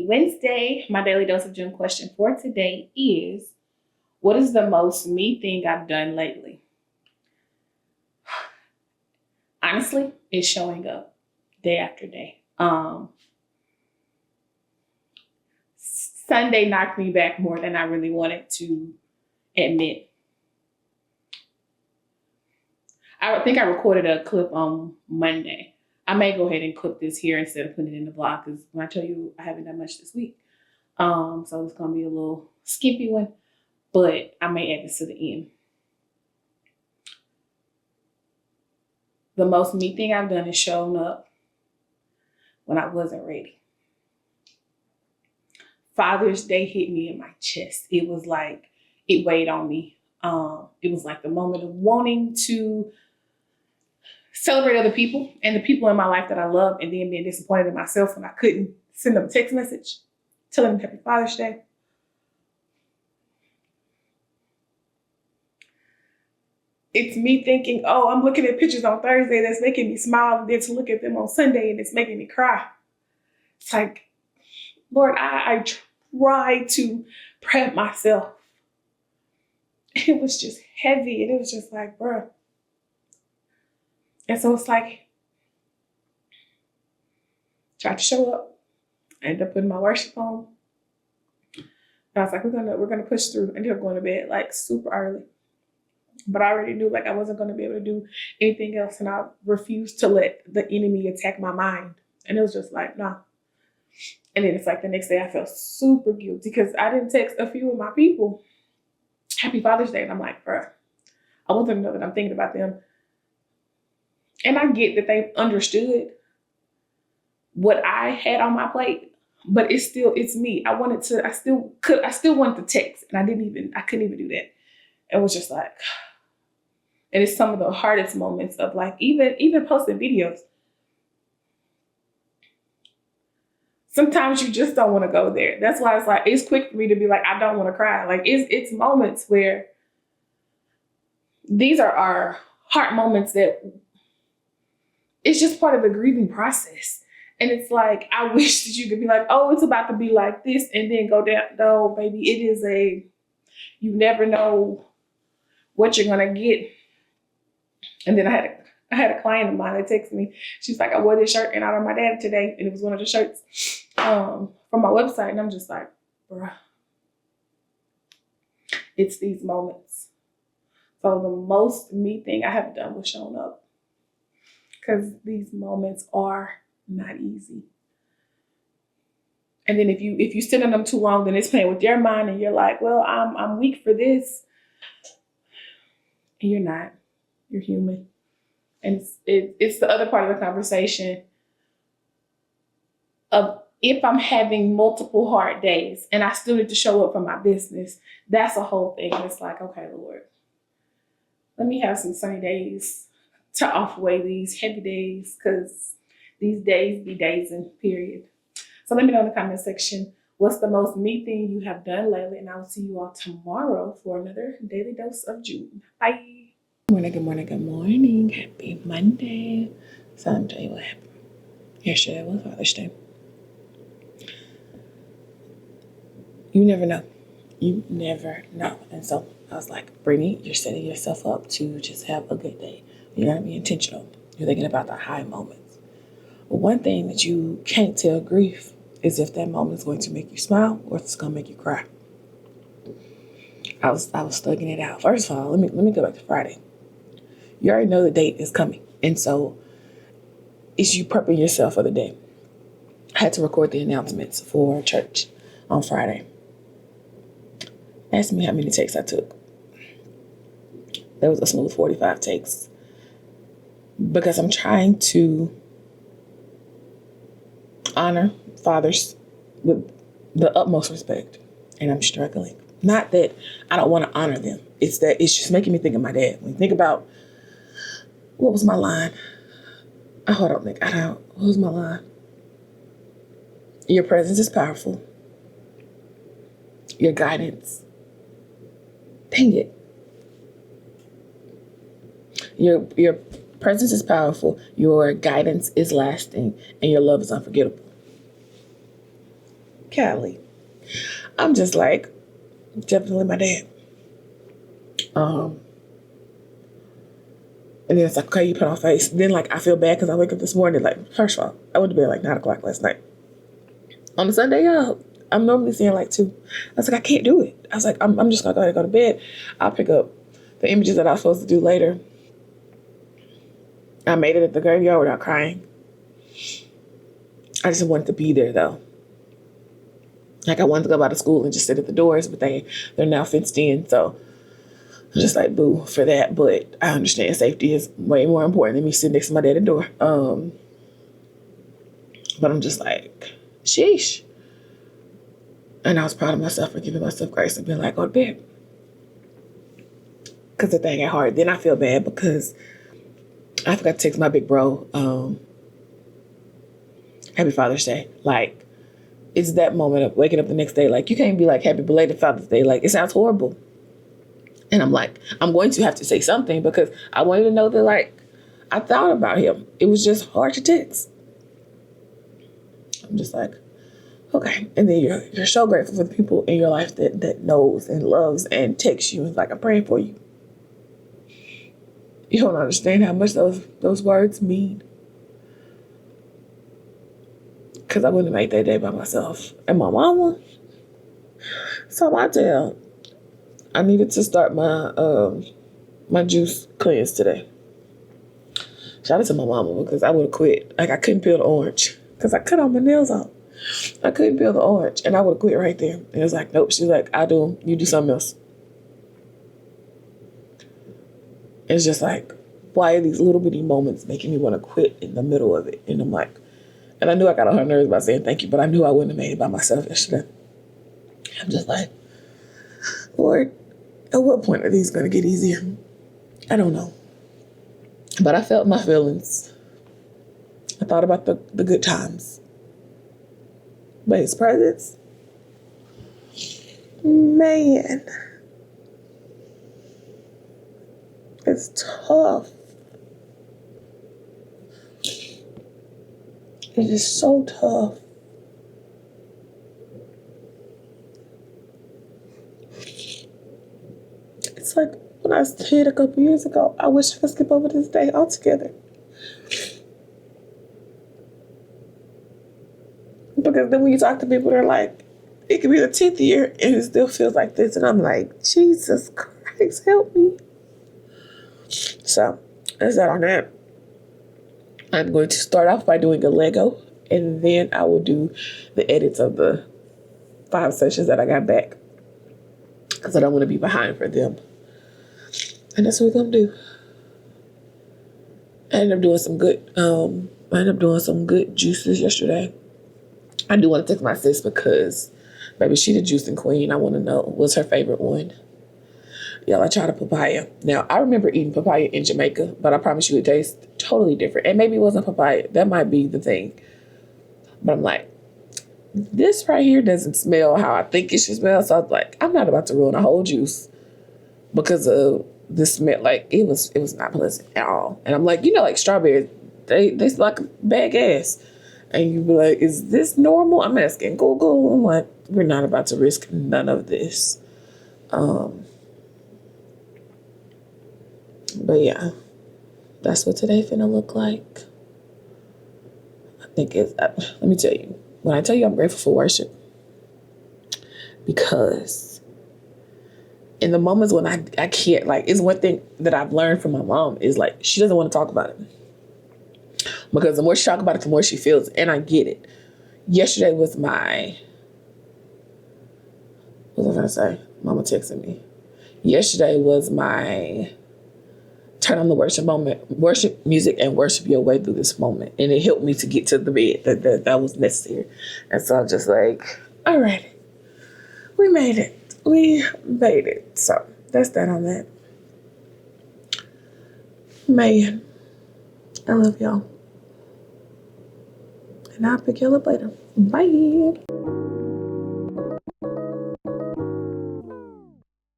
Wednesday. My daily dose of June question for today is, what is the most me thing I've done lately? Honestly, it's showing up day after day. Sunday knocked me back more than I really wanted to admit. I think I recorded a clip on Monday. I may go ahead and clip this here instead of putting it in the vlog, because when I tell you I haven't done much this week. So it's gonna be a little skimpy one, but I may add this to the end. The most me thing I've done is shown up when I wasn't ready. Father's Day hit me in my chest. It was like, it weighed on me. It was like the moment of wanting to celebrate other people and the people in my life that I love, and then being disappointed in myself when I couldn't send them a text message telling them Happy Father's Day. It's me thinking, oh, I'm looking at pictures on Thursday that's making me smile, and then to look at them on Sunday and it's making me cry. It's like, Lord, I tried to prep myself. It was just heavy, and it was just like, bruh. And so it's like, tried to show up. I ended up putting my worship on. And I was like, we're gonna push through. I ended up going to bed like super early. But I already knew like I wasn't gonna be able to do anything else, and I refused to let the enemy attack my mind. And it was just like, nah. And then it's like the next day I felt super guilty because I didn't text a few of my people Happy Father's Day. And I'm like, bruh, I want them to know that I'm thinking about them. And I get that they understood what I had on my plate, but it's me. I still wanted to text, and I couldn't even do that. It was just like, and it's some of the hardest moments of like, even posting videos. Sometimes you just don't want to go there. That's why it's like, it's quick for me to be like, I don't want to cry. Like it's moments where these are our heart moments that it's just part of the grieving process. And it's like, I wish that you could be like, oh, it's about to be like this, and then go down. No, baby, you never know what you're going to get. And then I had a client of mine that texted me. She's like, I wore this shirt and I ordered my dad today. And it was one of the shirts from my website. And I'm just like, bruh, it's these moments. So the most me thing I have done was shown up, because these moments are not easy. And then if you sit in them too long, then it's playing with your mind, and you're like, well, I'm weak for this. And you're not. You're human. And it's the other part of the conversation of, if I'm having multiple hard days and I still need to show up for my business, that's a whole thing. It's like, okay, Lord, let me have some sunny days to off away these heavy days, because these days be days in period. So let me know in the comment section, what's the most me thing you have done lately? And I will see you all tomorrow for another daily dose of June. Bye. Good morning. Happy Monday. So let me tell you what happened. Yesterday was Father's Day. You never know. You never know. And so I was like, Brittany, you're setting yourself up to just have a good day. You're going to be intentional. You're thinking about the high moments. But one thing that you can't tell grief is if that moment is going to make you smile or if it's going to make you cry. I was thugging it out. First of all, let me go back to Friday. You already know the date is coming. And so it's you prepping yourself for the day. I had to record the announcements for church on Friday. Ask me how many takes I took. There was a smooth 45 takes, because I'm trying to honor fathers with the utmost respect, and I'm struggling. Not that I don't want to honor them. It's that it's just making me think of my dad. When you think about, what was my line? What was my line? Your presence is powerful. Your guidance. Dang it. Your presence is powerful. Your guidance is lasting, and your love is unforgettable. Callie. I'm just like, definitely my dad. And then it's like, okay, you put on face. Then like, I feel bad because I wake up this morning, like, first of all, I went to bed like 9 o'clock last night. On a Sunday, I'm normally seeing like 2. I was like, I can't do it. I was like, I'm just going to go ahead and go to bed. I'll pick up the images that I was supposed to do later. I made it at the graveyard without crying. I just wanted to be there though. Like I wanted to go by the school and just sit at the doors, but they're now fenced in. So I'm just like, boo for that. But I understand safety is way more important than me sitting next to my dad at the door. But I'm just like, sheesh. And I was proud of myself for giving myself grace and being like, go to bed. Because the thing got hard. Then I feel bad because I forgot to text my big bro, Happy Father's Day. Like, it's that moment of waking up the next day. Like, you can't be like, happy belated Father's Day. Like, it sounds horrible. And I'm like, I'm going to have to say something because I wanted to know that, like, I thought about him. It was just hard to text. I'm just like, okay. And then you're so grateful for the people in your life that knows and loves and texts you and is like, I'm praying for you. You don't understand how much those words mean. Because I wouldn't have made that day by myself. And my mama. So I tell, I needed to start my juice cleanse today. Shout out to my mama because I would have quit. Like I couldn't peel the orange because I cut all my nails off. I couldn't peel the orange and I would have quit right there. And it was like, nope. She's like, I do them. You do something else. It's just like, why are these little bitty moments making me want to quit in the middle of it? And I'm like, and I knew I got on her nerves by saying thank you, but I knew I wouldn't have made it by myself yesterday. I'm just like, Lord, at what point are these going to get easier? I don't know. But I felt my feelings. I thought about the good times. But his presence, man, it's tough. It is so tough. It's like when I was a kid a couple years ago, I wish I could skip over this day altogether. Because then when you talk to people, they're like, it could be the 10th year and it still feels like this. And I'm like, Jesus Christ, help me. So, that's that on that. I'm going to start off by doing a Lego, and then I will do the edits of the 5 sessions that I got back because I don't want to be behind for them. And that's what we're going to do. I ended up doing some good juices yesterday. I do want to take my sis because, baby, she the juicing queen. I want to know what's her favorite one. Y'all, I tried a papaya. Now, I remember eating papaya in Jamaica, but I promise you it tastes totally different. And maybe it wasn't papaya. That might be the thing. But I'm like, this right here doesn't smell how I think it should smell. So I was like, I'm not about to ruin a whole juice because of the smell. Like, it was not pleasant at all. And I'm like, like strawberries, they smell like bad gas. And you be like, is this normal? I'm asking Google. I'm like, we're not about to risk none of this. But yeah, that's what today finna look like. I think let me tell you, when I tell you I'm grateful for worship, because in the moments when I can't, like, it's one thing that I've learned from my mom is like, she doesn't want to talk about it. Because the more she talks about it, the more she feels it. And I get it. Yesterday was what was I gonna say? Mama texted me. Yesterday was my turn on the worship music and worship your way through this moment. And it helped me to get to the bed. That was necessary. And so I'm just like, all right, we made it. So that's that on that. Man, I love y'all. And I'll pick y'all up later. Bye.